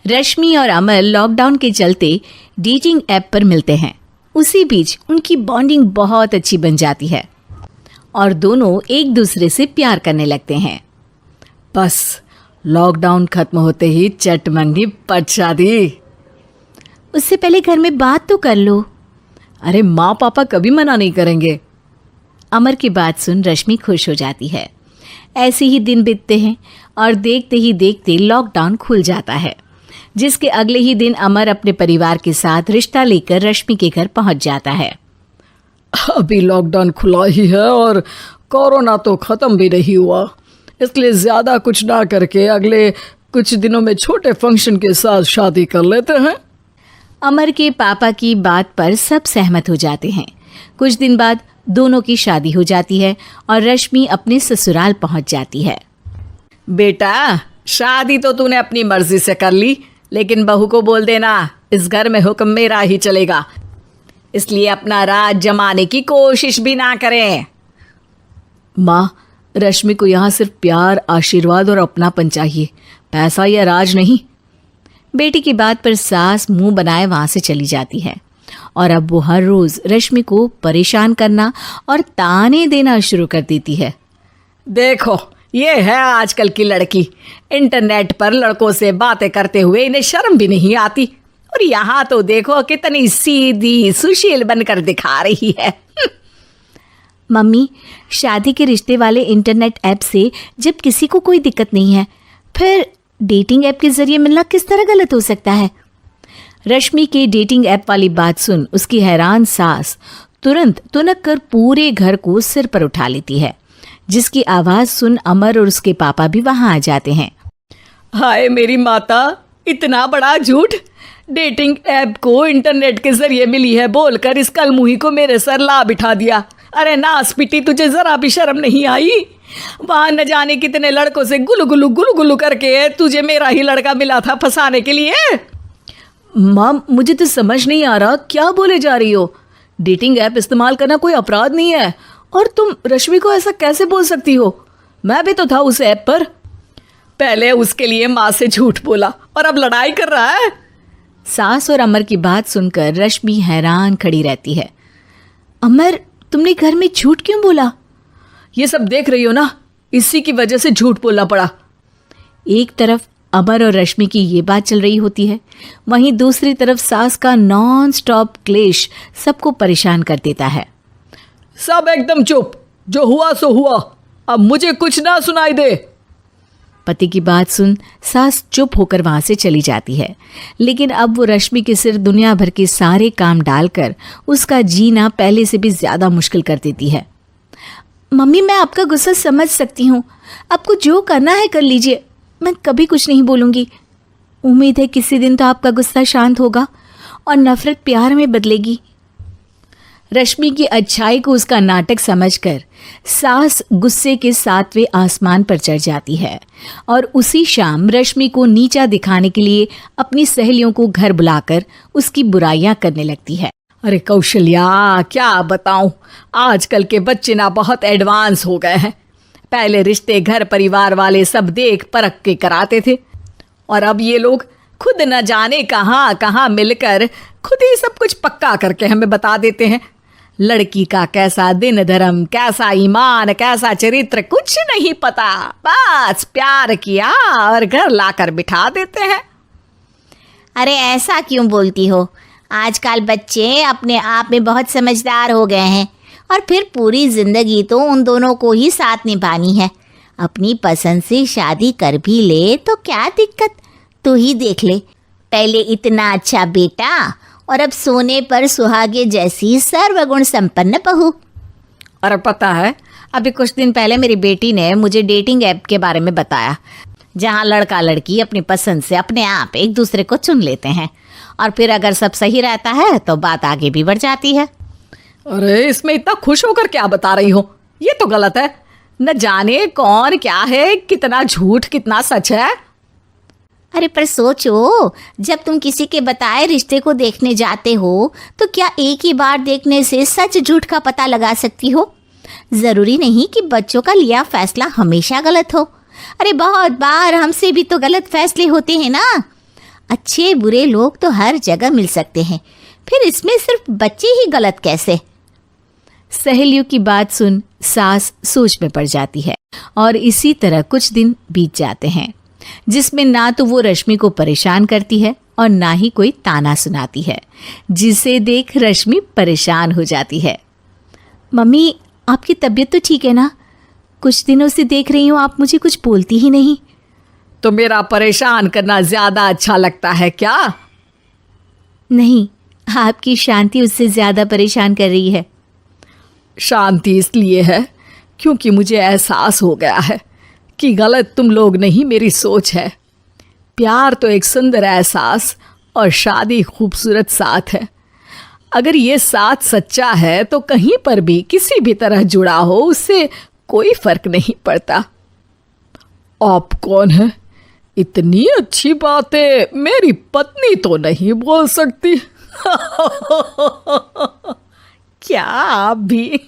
रश्मि और अमर लॉकडाउन के चलते डेटिंग ऐप पर मिलते हैं। उसी बीच उनकी बॉन्डिंग बहुत अच्छी बन जाती है और दोनों एक दूसरे से प्यार करने लगते हैं। बस लॉकडाउन खत्म होते ही चट मंगी पट शादी। उससे पहले घर में बात तो कर लो। अरे माँ पापा कभी मना नहीं करेंगे। अमर की बात सुन रश्मि खुश हो जाती है। ऐसे ही दिन बीतते हैं और देखते ही देखते लॉकडाउन खुल जाता है, जिसके अगले ही दिन अमर अपने परिवार के साथ रिश्ता लेकर रश्मि के घर पहुंच जाता है। अभी लॉकडाउन खुला ही है और कोरोना तो ख़त्म भी नहीं हुआ, इसलिए ज़्यादा कुछ ना करके अगले कुछ दिनों में छोटे फंक्शन के साथ शादी कर लेते हैं। अमर के पापा की बात पर सब सहमत हो जाते हैं। कुछ दिन बाद दोनों की शादी हो जाती है और रश्मि अपने ससुराल पहुंच जाती है। बेटा, शादी तो तूने अपनी मर्जी से कर ली, लेकिन बहू को बोल देना इस घर में हुक्म मेरा ही चलेगा, इसलिए अपना राज जमाने की कोशिश भी ना करें। माँ, रश्मि को यहाँ सिर्फ प्यार, आशीर्वाद और अपनापन चाहिए, पैसा या राज नहीं। बेटी की बात पर सास मुंह बनाए वहां से चली जाती है और अब वो हर रोज रश्मि को परेशान करना और ताने देना शुरू कर देती है। देखो, ये है आजकल की लड़की, इंटरनेट पर लड़कों से बातें करते हुए इन्हें शर्म भी नहीं आती, और यहाँ तो देखो कितनी सीधी सुशील बनकर दिखा रही है। मम्मी, शादी के रिश्ते वाले इंटरनेट ऐप से जब किसी को कोई दिक्कत नहीं है, फिर डेटिंग ऐप के जरिए मिलना किस तरह गलत हो सकता है? रश्मि के डेटिंग ऐप वाली बात सुन उसकी हैरान सास तुरंत तुनक कर पूरे घर को सिर पर उठा लेती है, जिसकी आवाज सुन अमर और उसके पापा भी वहां आ जाते हैं। हाय मेरी माता, इतना बड़ा झूठ! डेटिंग ऐप को इंटरनेट के जरिए मिली है बोलकर इस कलमुही को मेरे सर ला बिठा दिया। अरे नास पिटी, तुझे जरा भी शर्म नहीं आई? वहां न जाने कितने लड़कों से गुलू गुलू करके तुझे मेरा ही लड़का मिला था फंसाने के लिए। माँ, मुझे तो समझ नहीं आ रहा क्या बोले जा रही हो। डेटिंग ऐप इस्तेमाल करना कोई अपराध नहीं है, और तुम रश्मि को ऐसा कैसे बोल सकती हो? मैं भी तो था उस ऐप पर। पहले उसके लिए माँ से झूठ बोला और अब लड़ाई कर रहा है। सास और अमर की बात सुनकर रश्मि हैरान खड़ी रहती है। अमर, तुमने घर में झूठ क्यों बोला? ये सब देख रही हो ना, इसी की वजह से झूठ बोलना पड़ा। एक तरफ अमर और रश्मि की ये बात चल रही होती है, वहीं दूसरी तरफ सास का नॉन स्टॉप क्लेश सबको परेशान कर देता है। सब एकदम चुप, जो हुआ सो हुआ, अब मुझे कुछ ना सुनाई दे। पति की बात सुन सास चुप होकर वहां से चली जाती है, लेकिन अब वो रश्मि के सिर दुनिया भर के सारे काम डालकर उसका जीना पहले से भी ज्यादा मुश्किल कर देती है। मम्मी, मैं आपका गुस्सा समझ सकती हूँ, आपको जो करना है कर लीजिए, मैं कभी कुछ नहीं बोलूँगी। उम्मीद है किसी दिन तो आपका गुस्सा शांत होगा और नफरत प्यार में बदलेगी। रश्मि की अच्छाई को उसका नाटक समझकर सास गुस्से के 7वें आसमान पर चढ़ जाती है और उसी शाम रश्मि को नीचा दिखाने के लिए अपनी सहेलियों को घर बुलाकर उसकी बुराइयां करने लगती है। अरे कौशल्या, क्या बताऊं, आजकल के बच्चे ना बहुत एडवांस हो गए हैं। पहले रिश्ते घर परिवार वाले सब देख परख के कराते थे, और अब ये लोग खुद न जाने कहाँ कहाँ मिलकर खुद ही सब कुछ पक्का करके हमें बता देते हैं। लड़की का कैसा दिन धर्म, कैसा ईमान, कैसा चरित्र कुछ नहीं पता, बस प्यार किया और घर लाकर बिठा देते हैं। अरे ऐसा क्यों बोलती हो? आजकल बच्चे अपने आप में बहुत समझदार हो गए हैं, और फिर पूरी जिंदगी तो उन दोनों को ही साथ निभानी है। अपनी पसंद से शादी कर भी ले तो क्या दिक्कत? तू ही देख ले, पहले इतना अच्छा बेटा और अब सोने पर सुहागे जैसी सर्वगुण संपन्न बहू। और पता है, अभी कुछ दिन पहले मेरी बेटी ने मुझे डेटिंग ऐप के बारे में बताया, जहाँ लड़का लड़की अपनी पसंद से अपने आप एक दूसरे को चुन लेते हैं, और फिर अगर सब सही रहता है तो बात आगे भी बढ़ जाती है। अरे इसमें इतना खुश होकर क्या बता रही हो? ये तो गलत है। न जाने कौन क्या है, कितना झूठ कितना सच है। अरे पर सोचो, जब तुम किसी के बताए रिश्ते को देखने जाते हो तो क्या एक ही बार देखने से सच झूठ का पता लगा सकती हो? ज़रूरी नहीं कि बच्चों का लिया फैसला हमेशा गलत हो। अरे बहुत बार हमसे भी तो गलत फैसले होते हैं ना। अच्छे बुरे लोग तो हर जगह मिल सकते हैं, फिर इसमें सिर्फ बच्चे ही गलत कैसे? सहेलियों की बात सुन सास सोच में पड़ जाती है और इसी तरह कुछ दिन बीत जाते हैं, जिसमें ना तो वो रश्मि को परेशान करती है और ना ही कोई ताना सुनाती है, जिसे देख रश्मि परेशान हो जाती है। मम्मी, आपकी तबीयत तो ठीक है ना? कुछ दिनों से देख रही हूँ आप मुझे कुछ बोलती ही नहीं। तो मेरा परेशान करना ज्यादा अच्छा लगता है क्या? नहीं, आपकी शांति उससे ज्यादा परेशान कर रही है। शांति इसलिए है क्योंकि मुझे एहसास हो गया है कि गलत तुम लोग नहीं, मेरी सोच है। प्यार तो एक सुंदर एहसास और शादी खूबसूरत साथ है। अगर ये साथ सच्चा है तो कहीं पर भी किसी भी तरह जुड़ा हो उससे कोई फर्क नहीं पड़ता। आप कौन है? इतनी अच्छी बातें मेरी पत्नी तो नहीं बोल सकती। क्या आप भी?